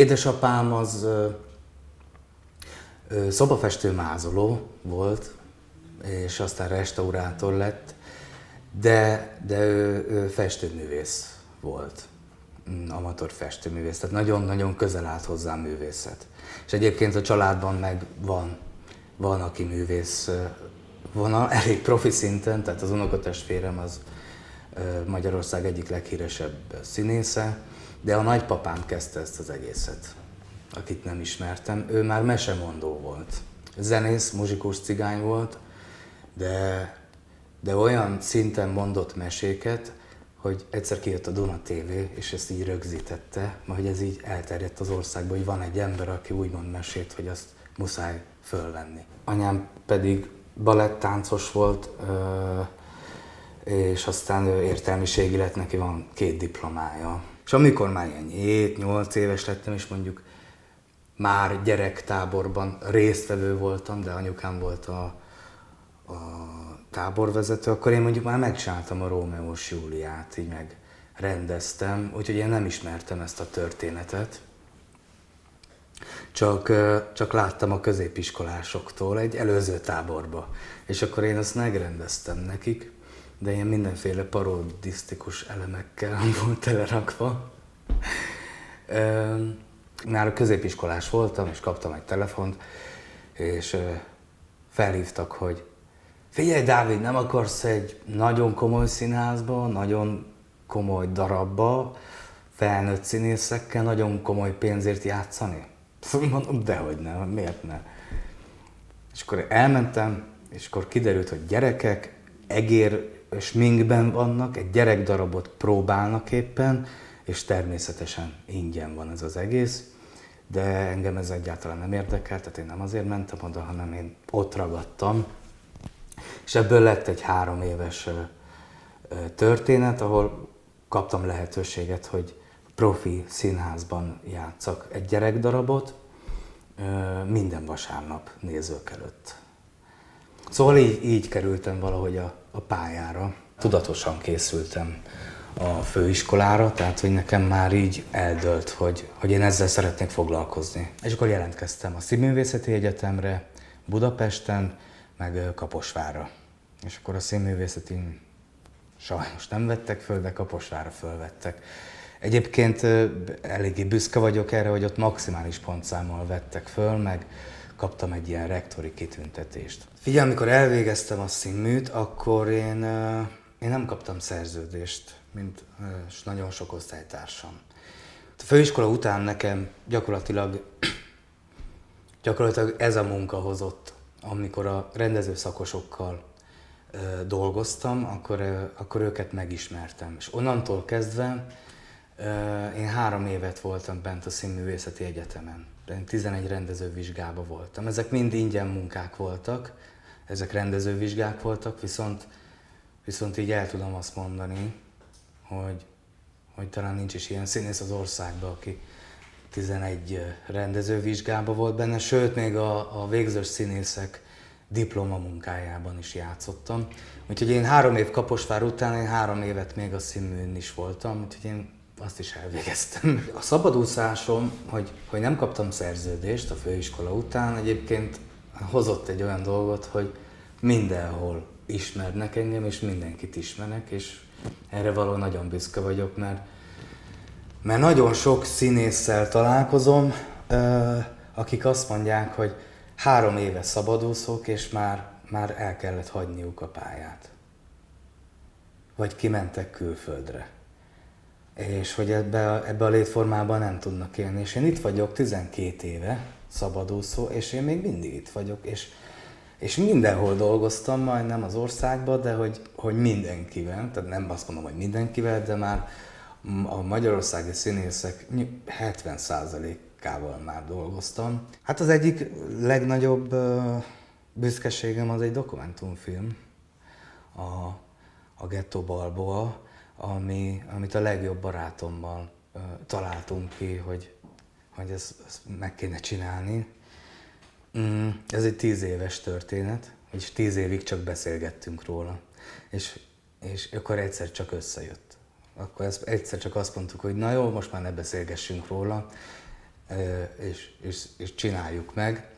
Édesapám az szobafestő mázoló volt, és aztán restaurátor lett, de ő festőművész volt, amatőr festőművész, tehát nagyon-nagyon közel állt hozzá a művészet. És egyébként a családban meg van aki művész, van elég profi szinten, tehát az unokatestvérem az Magyarország egyik leghíresebb színésze, de a nagypapám kezdte ezt az egészet, akit nem ismertem. Ő már mesemondó volt. Zenész, muzsikus cigány volt, de olyan szinten mondott meséket, hogy egyszer kijött a Duna TV, és ezt így rögzítette, hogy ez így elterjedt az országban, hogy van egy ember, aki úgy mond mesét, hogy azt muszáj fölvenni. Anyám pedig balettáncos volt, és aztán ő értelmiségi lett, neki van 2 diplomája. És amikor már ilyen 7-8 éves lettem, és mondjuk már gyerektáborban résztvevő voltam, de anyukám volt a táborvezető, akkor én mondjuk már megcsináltam a Rómeós Júliát, így megrendeztem, úgyhogy én nem ismertem ezt a történetet. Csak láttam a középiskolásoktól egy előző táborba, és akkor én azt megrendeztem nekik, de ilyen mindenféle parodisztikus elemekkel volt telerakva. Már a középiskolás voltam, és kaptam egy telefont, és felhívtak, hogy figyelj, Dávid, nem akarsz egy nagyon komoly színházba, nagyon komoly darabba, felnőtt színészekkel, nagyon komoly pénzért játszani? Mondom, dehogy nem, miért ne? És akkor elmentem, és akkor kiderült, hogy gyerekek egér sminkben vannak, egy gyerekdarabot próbálnak éppen, és természetesen ingyen van ez az egész, de engem ez egyáltalán nem érdekel, tehát én nem azért mentem oda, hanem én ott ragadtam. És ebből lett egy 3 éves történet, ahol kaptam lehetőséget, hogy profi színházban játszak egy gyerekdarabot, minden vasárnap nézők előtt. Szóval így kerültem valahogy a pályára. Tudatosan készültem a főiskolára, tehát hogy nekem már így eldőlt, hogy én ezzel szeretnék foglalkozni. És akkor jelentkeztem a Színművészeti Egyetemre, Budapesten, meg Kaposvárra. És akkor a színművészetén sajnos nem vettek föl, de Kaposvárra fölvettek. Egyébként eléggé büszke vagyok erre, hogy ott maximális pontszámmal vettek föl, meg kaptam egy ilyen rektori kitüntetést. Figyelj, amikor elvégeztem a színműt, akkor én nem kaptam szerződést, mint nagyon sok osztálytársam. A főiskola után nekem gyakorlatilag ez a munka hozott, amikor a rendezőszakosokkal dolgoztam, akkor őket megismertem. És onnantól kezdve én 3 évet voltam bent a Színművészeti Egyetemen. Én 11 rendezővizsgában voltam. Ezek mind ingyen munkák voltak, ezek rendezővizsgák voltak, viszont így el tudom azt mondani, hogy talán nincs is ilyen színész az országban, aki 11 rendezővizsgában volt benne, sőt, még a végzős színészek diplomamunkájában is játszottam. Úgyhogy én 3 év Kaposvár után, én 3 évet még a színműn is voltam, úgyhogy én azt is elvégeztem. A szabadúszásom, hogy nem kaptam szerződést a főiskola után, egyébként hozott egy olyan dolgot, hogy mindenhol ismernek engem, és mindenkit ismernek, és erre való nagyon büszke vagyok, mert nagyon sok színésszel találkozom, akik azt mondják, hogy 3 éve szabadúszók, és már el kellett hagyniuk a pályát. Vagy kimentek külföldre. És hogy ebbe a létformában nem tudnak élni. És én itt vagyok 12 éve szabadúszó, és én még mindig itt vagyok. És mindenhol dolgoztam, majdnem az országban, de hogy mindenkivel, tehát nem azt mondom, hogy mindenkivel, de már a magyarországi színészek 70%-ával már dolgoztam. Hát az egyik legnagyobb büszkeségem az egy dokumentumfilm, a Ghetto Balboa, amit a legjobb barátommal találtunk ki, hogy ezt meg kéne csinálni. Ez egy 10 éves történet, és 10 évig csak beszélgettünk róla. És akkor egyszer csak összejött. Akkor egyszer csak azt mondtuk, hogy na jó, most már ne beszélgessünk róla. és csináljuk meg.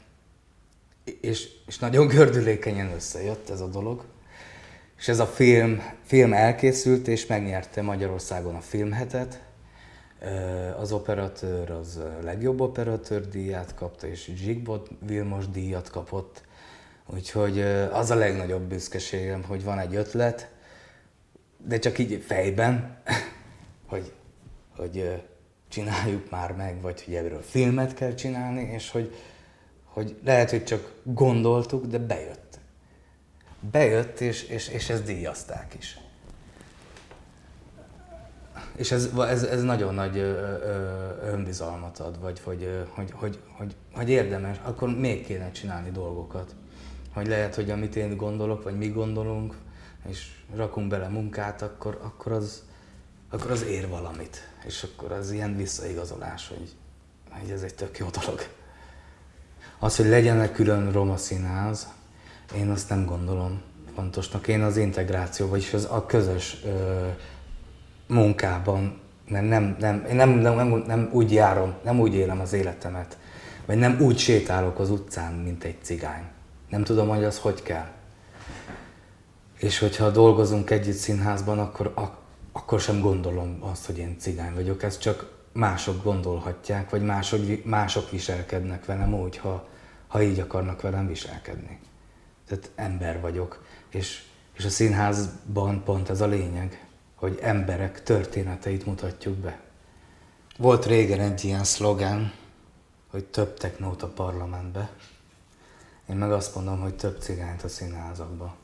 És nagyon gördülékenyen összejött ez a dolog. És ez a film elkészült, és megnyerte Magyarországon a filmhetet. Az operatőr az legjobb operatőr díját kapta, és Zsigbot Vilmos díjat kapott. Úgyhogy az a legnagyobb büszkeségem, hogy van egy ötlet, de csak így fejben, hogy csináljuk már meg, vagy hogy ebből filmet kell csinálni, és hogy lehet, hogy csak gondoltuk, de bejött. És ezt díjazták is. És ez nagyon nagy önbizalmat ad, vagy hogy érdemes, akkor még kéne csinálni dolgokat. Hogy lehet, hogy amit én gondolok, vagy mi gondolunk, és rakunk bele munkát, akkor az ér valamit. És akkor az ilyen visszaigazolás, hogy ez egy tök jó dolog. Az, hogy legyen külön roma színház, én azt nem gondolom fontosnak. Én az integráció, vagyis a közös munkában, mert én nem úgy járom, nem úgy élem az életemet, vagy nem úgy sétálok az utcán, mint egy cigány. Nem tudom, hogy az hogy kell. És hogyha dolgozunk együtt színházban, akkor sem gondolom azt, hogy én cigány vagyok. Ezt csak mások gondolhatják, vagy mások viselkednek velem úgy, ha így akarnak velem viselkedni. Tehát ember vagyok. És a színházban pont ez a lényeg, hogy emberek történeteit mutatjuk be. Volt régen egy ilyen szlogán, hogy több teknót a parlamentbe. Én meg azt mondom, hogy több cigányt a színházakba.